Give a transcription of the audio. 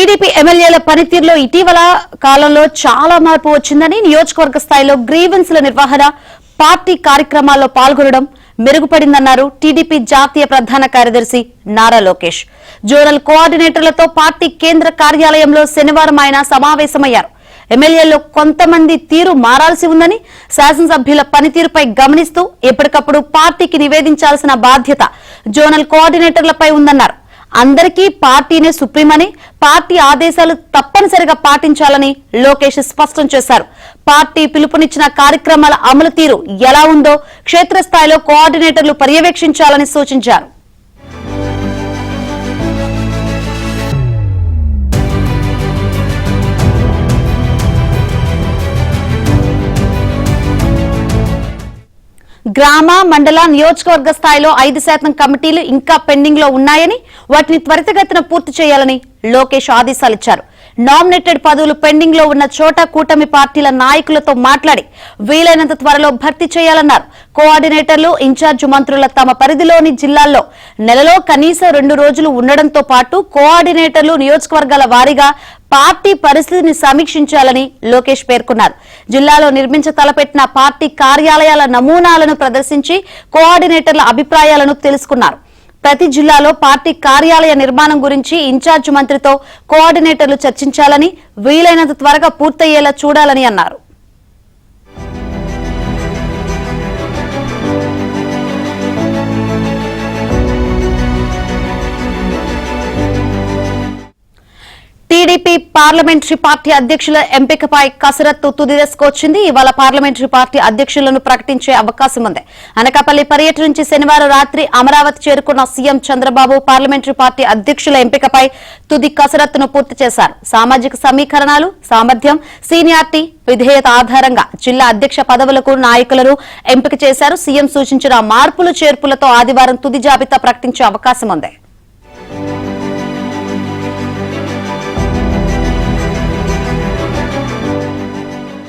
TDP ఎమ్మెల్యేల పనితీరులో ఇటీవల కాలంలో చాలా మార్పు వచ్చిందని, నియోజకవర్గ స్థాయిలో గ్రీవెన్స్ల నిర్వహణ, పార్టీ కార్యక్రమాల్లో పాల్గొనడం మెరుగుపడిందన్నారు టీడీపీ జాతీయ ప్రధాన కార్యదర్శి నారా లోకేష్. జోనల్ కోఆర్డినేటర్లతో పార్టీ కేంద్ర కార్యాలయంలో శనివారం ఆయన సమావేశమయ్యారు. ఎమ్మెల్యేల్లో కొంతమంది తీరు మారాల్సి ఉందని, శాసనసభ్యుల పనితీరుపై గమనిస్తూ ఎప్పటికప్పుడు పార్టీకి నివేదించాల్సిన బాధ్యత జోనల్ కోఆర్డినేటర్లపై ఉందన్నారు. అందరికీ పార్టీనే సుప్రీమని, పార్టీ ఆదేశాలు తప్పనిసరిగా పాటించాలని లోకేష్ స్పష్టం చేశారు. పార్టీ పిలుపునిచ్చిన కార్యక్రమాల అమలు తీరు ఎలా ఉందో క్షేత్రస్థాయిలో కోఆర్డినేటర్లు పర్యవేక్షించాలని సూచించారు. గ్రామ, మండల, నియోజకవర్గ స్థాయిలో 5% కమిటీలు ఇంకా పెండింగ్ లో ఉన్నాయని, వాటిని త్వరితగతిన పూర్తి చేయాలని లోకేష్ ఆదేశాలిచ్చారు. నామినేటెడ్ పదవులు పెండింగ్ లో ఉన్న చోట కూటమి పార్టీల నాయకులతో మాట్లాడి వీలైనంత త్వరలో భర్తీ చేయాలన్నారు. కోఆర్డినేటర్లు, ఇన్ఛార్జి మంత్రుల తమ పరిధిలోని జిల్లాల్లో నెలలో కనీసం 2 రోజులు ఉండడంతో పాటు కోఆర్డినేటర్లు నియోజకవర్గాల వారీగా పార్టీ పరిస్థితిని సమీక్షించాలని లోకేష్ పేర్కొన్నారు. జిల్లాలో నిర్మించ తలపెట్టిన పార్టీ కార్యాలయాల నమూనాలను ప్రదర్శించి కోఆర్డినేటర్ల అభిప్రాయాలను తెలుసుకున్నారు. ప్రతి జిల్లాలో పార్టీ కార్యాలయ నిర్మాణం గురించి ఇన్ఛార్జి మంత్రితో కోఆర్డినేటర్లు చర్చించాలని, వీలైనంత త్వరగా పూర్తయ్యేలా చూడాలని అన్నారు. టీడీపీ పార్లమెంటరీ పార్టీ అధ్యక్షుల ఎంపికపై కసరత్తు తుది దశకు వచ్చింది. ఇవాళ పార్లమెంటరీ పార్టీ అధ్యక్షులను ప్రకటించే అవకాశం ఉంది. అనకాపల్లి పర్యటన నుంచి శనివారం రాత్రి అమరావతి చేరుకున్న సీఎం చంద్రబాబు పార్లమెంటరీ పార్టీ అధ్యక్షుల ఎంపికపై తుది కసరత్తును పూర్తి చేశారు. సామాజిక సమీకరణాలు, సామర్థ్యం, సీనియారిటీ, విధేయత ఆధారంగా జిల్లా అధ్యక్ష పదవులకు నాయకులను ఎంపిక చేశారు. సీఎం సూచించిన మార్పులు చేర్పులతో ఆదివారం తుది జాబితా ప్రకటించే అవకాశం ఉంది.